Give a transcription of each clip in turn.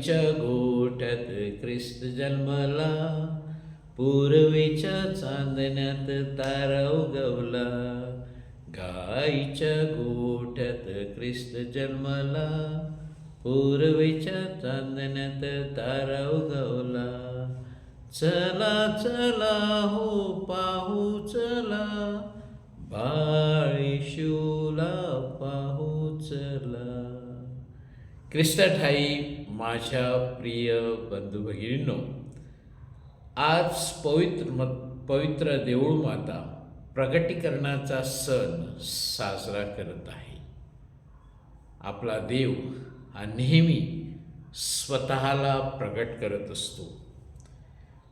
गाईच्या गोठ्यात ख्रिस्त जन्मला, पूर्वेच्या चांदण्यात तारा उगवला. गाईच्या गोठ्यात ख्रिस्त जन्मला, पूर्वेच्या चांदण्यात तारा उगवला. चला चला हो पाहू चला, बाळ येशूला पाहू चला. ख्रिस्त ठाई माझ्या प्रिय बंधू भगिनींनो, आज पवित्र देऊळ माता प्रगटीकरणाचा सण साजरा करत आहे. आपला देव हा नेहमी स्वतःला प्रगट करत असतो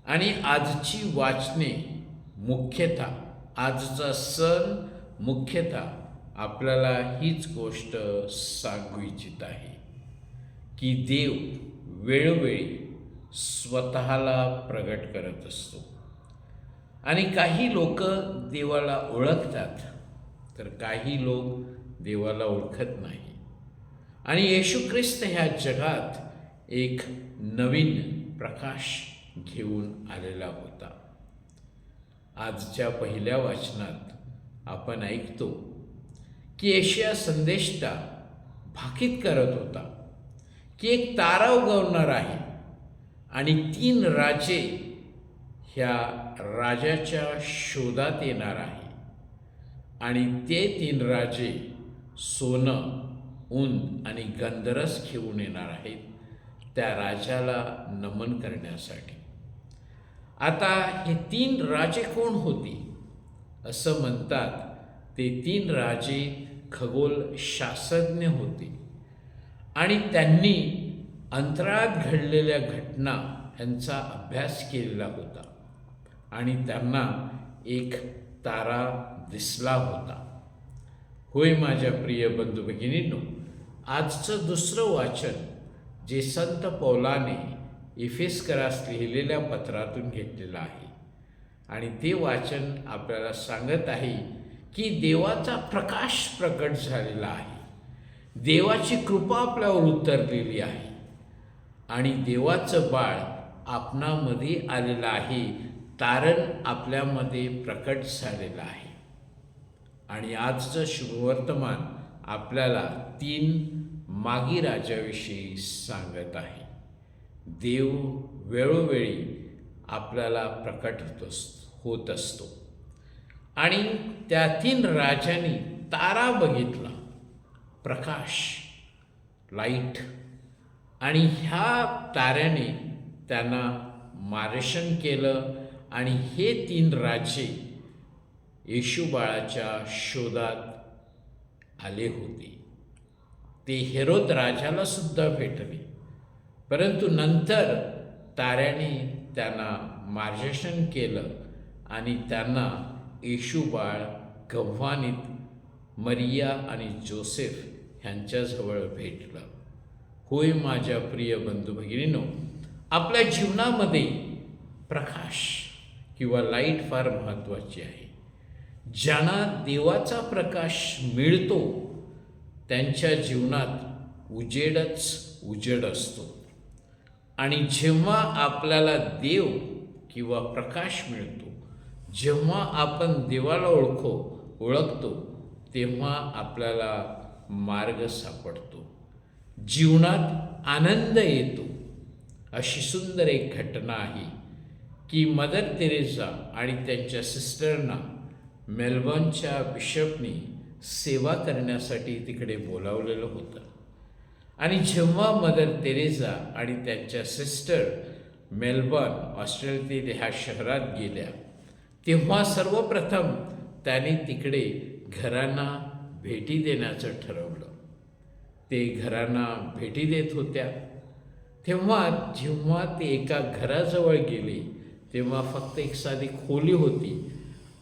आणि आजची वाचने मुख्यतः, आजचा सण मुख्यतः आपल्याला हीच गोष्ट सांगू इच्छित आहे की देव वेळोवेळी स्वतःला प्रगट करत असतो. आणि काही लोक देवाला ओळखतात, तर काही लोक देवाला ओळखत नाही. आणि येशू ख्रिस्त ह्या जगात एक नवीन प्रकाश घेऊन आलेला होता. आजच्या पहिल्या वाचनात आपण ऐकतो की यशाया संदेष्टा भाकीत करत होता की एक तारा उगवणार आहे आणि 3 राजे ह्या राजाच्या शोधात येणार आहे आणि ते 3 राजे सोनं, उंद आणि गंधरस घेऊन येणार आहेत त्या राजाला नमन करण्यासाठी. आता हे 3 राजे कोण होते? असं म्हणतात ते 3 राजे खगोल शास्त्रज्ञ होते आणि त्यांनी अंतराळात घडलेल्या घटना यांचा अभ्यास केलेला होता आणि त्यांना एक तारा दिसला होता. होय माझ्या प्रिय बंधू भगिनींनो, आजचं दुसरं वाचन जे संत पौलाने एफेसकरास लिहिलेल्या पत्रातून घेतलेलं आहे आणि ते वाचन आपल्याला सांगत आहे की देवाचा प्रकाश प्रकट झालेला आहे, देवाची कृपा आपल्यावर उतरलेली आहे आणि देवाचं बाळ आपणामध्ये आलेलं आहे, तारण आपल्यामध्ये प्रकट झालेलं आहे. आणि आजचं शुभवर्तमान आपल्याला 3 मागी राजाविषयी सांगत आहे. देव वेळोवेळी आपल्याला प्रकट होत असतो आणि त्या 3 राजांनी तारा बघितला, प्रकाश, लाईट, आणि ह्या ताऱ्याने त्यांना मार्गदर्शन केलं आणि हे 3 राजे येशू बाळाच्या शोधात आले होते. ते हेरोद राजाला सुद्धा भेटले, परंतु नंतर ताऱ्याने त्यांना मार्गदर्शन केलं आणि त्यांना येशू बाळ गव्हाणीत मरिया आणि जोसेफ ह्यांच्याजवळ भेटलं. होय माझ्या प्रिय बंधू भगिनींनो, आपल्या जीवनामध्ये प्रकाश किंवा लाईट फार महत्त्वाची आहे. ज्यांना देवाचा प्रकाश मिळतो त्यांच्या जीवनात उजेड असतो. आणि जेव्हा आपल्याला देव किंवा प्रकाश मिळतो, जेव्हा आपण देवाला ओळखतो, तेव्हा आपल्याला मार्ग सापडतो, जीवनात आनंद येतो. अशी सुंदर एक घटना आहे की मदर तेरेसा आणि त्यांच्या सिस्टरना मेलबर्नच्या बिशपनी सेवा करण्यासाठी तिकडे बोलावलेलं होतं. आणि जेव्हा मदर तेरेसा आणि त्यांच्या सिस्टर मेलबर्न, ऑस्ट्रेलिया ह्या शहरात गेल्या, तेव्हा सर्वप्रथम त्याने तिकडे घरांना भेटी देण्याचं ठरवलं. ते घरांना भेटी देत होत्या. जेव्हा ते एका घराजवळ गेले तेव्हा फक्त एक साधी खोली होती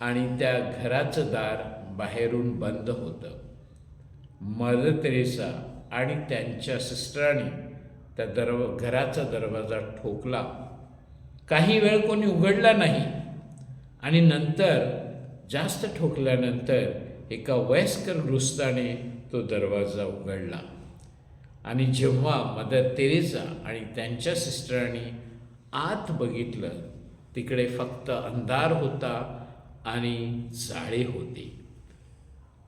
आणि त्या घराचं दार बाहेरून बंद होतं. मदर तेरेसा आणि त्यांच्या सिस्टरांनी त्या घराचा दरवाजा ठोकला. काही वेळ कोणी उघडला नाही आणि नंतर जास्त ठोकल्यानंतर एका वयस्कर गृहस्थाने तो दरवाजा उघडला आणि जेव्हा मदर तेरेसा आणि त्यांच्या सिस्टरांनी आत बघितलं, तिकडे फक्त अंधार होता आणि जाळे होते.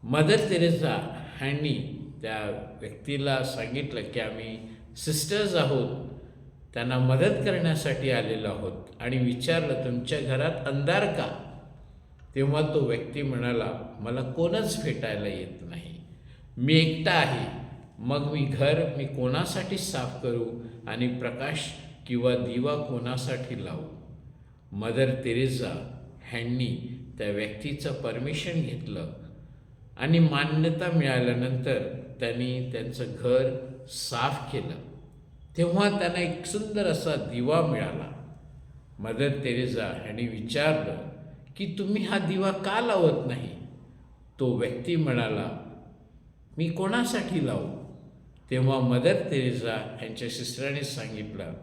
मदर तेरेसा ह्यांनी त्या व्यक्तीला सांगितलं की आम्ही सिस्टर्स आहोत, त्यांना मदत करण्यासाठी आलेलो आहोत, आणि विचारलं तुमच्या घरात अंधार का? तेव्हा तो व्यक्ती म्हणाला, मला कोणच भेटायला येत नाही, मी एकटा आहे, मग मी कोणासाठी साफ करू आणि प्रकाश किंवा दिवा कोणासाठी लावू? मदर तेरेसा ह्यांनी त्या व्यक्तीचं परमिशन घेतलं आणि मान्यता मिळाल्यानंतर त्यांनी त्यांचं घर साफ केलं. तेव्हा त्यांना एक सुंदर असा दिवा मिळाला. मदर तेरेसा ह्यांनी विचारलं की तुम्ही हा दिवा का लावत नाही? तो व्यक्ती म्हणाला, मी कोणासाठी लावू? तेव्हा मदर तेरेसा ह्यांच्या सिस्टरांनी सांगितलं,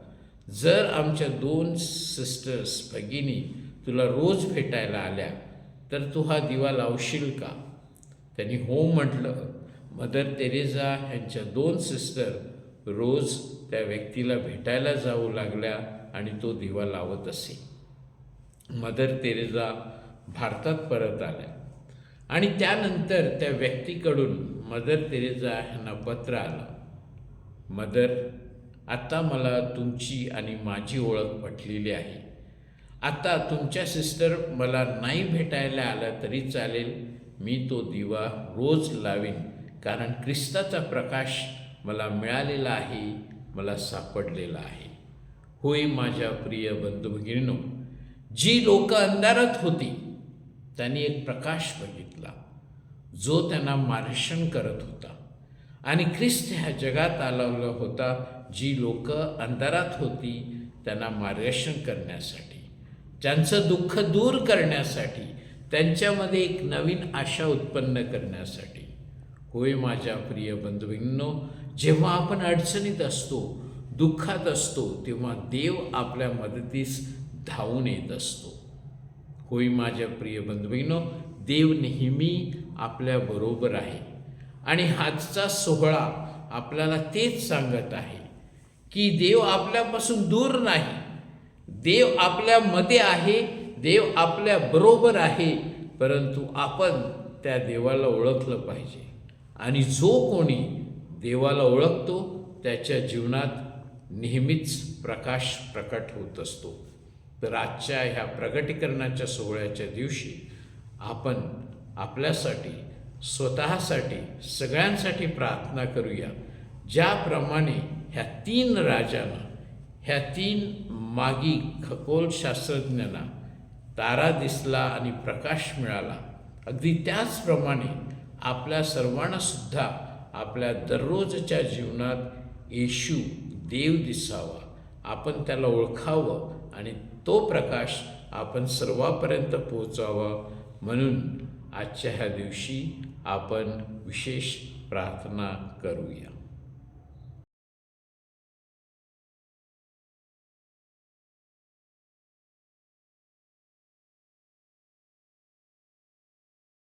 जर आमच्या 2 सिस्टर्स भगिनी तुला रोज भेटायला आल्या तर तू हा दिवा लावशील का? त्यांनी हो म्हटलं. मदर तेरेसा ह्यांच्या 2 सिस्टर रोज त्या व्यक्तीला भेटायला जाऊ लागल्या आणि तो दिवा लावत असे. मदर तेरेसा भारतात परत आल्या आणि त्यानंतर त्या व्यक्तीकडून मदर तेरेसा ह्यांना पत्र आलं, मदर, आता मला तुमची आणि माझी ओळख पटलेली आहे. आता तुमच्या सिस्टर मला नाही भेटायला आलं तरी चालेल, मी तो दिवा रोज लावीन, कारण ख्रिस्ताचा प्रकाश मला मिळालेला आहे, मला सापडलेला आहे. होय माझ्या प्रिय बंधू भगिनींनो, जी लोक अंधारात होती त्यांनी एक प्रकाश बघितला जो त्यांना मार्गदर्शन करत होता. आणि ख्रिस्त ह्या जगात आलेला होता जी लोक अंधारात होती त्यांना मार्गदर्शन करण्यासाठी, त्यांचं दुःख दूर करण्यासाठी, त्यांच्यामध्ये एक नवीन आशा उत्पन्न करण्यासाठी. होय माझ्या प्रिय बंधू भगिनींनो, जेव्हा आपण अडचणीत असतो, दुःखात असतो, तेव्हा देव आपल्या मदतीस धावून येत असतो. होय माझ्या प्रिय बंधू भगिनींनो, देव नेहमी आपल्याबरोबर आहे. आणि आजचा सोहळा आपल्याला तेच सांगत आहे की देव आपल्यापासून दूर नाही, देव आपल्यामध्ये आहे, देव आपल्याबरोबर आहे, परंतु आपण त्या देवाला ओळखलं पाहिजे. आणि जो कोणी देवाला ओळखतो त्याच्या जीवनात नेहमीच प्रकाश प्रकट होत असतो. तर आजच्या ह्या प्रगटीकरणाच्या सोहळ्याच्या दिवशी आपण आपल्यासाठी, स्वतःसाठी, सगळ्यांसाठी प्रार्थना करूया. ज्याप्रमाणे ह्या 3 राजांना, ह्या 3 मागी खगोल शास्त्रज्ञांना तारा दिसला आणि प्रकाश मिळाला, अगदी त्याचप्रमाणे आपल्या सर्वांनासुद्धा आपल्या दररोजच्या जीवनात येशू देव दिसावा, आपण त्याला ओळखावं आणि तो प्रकाश आपण सर्वांपर्यंत पोहोचावा. म्हणून आजच्या ह्या दिवशी आपण विशेष प्रार्थना करूया.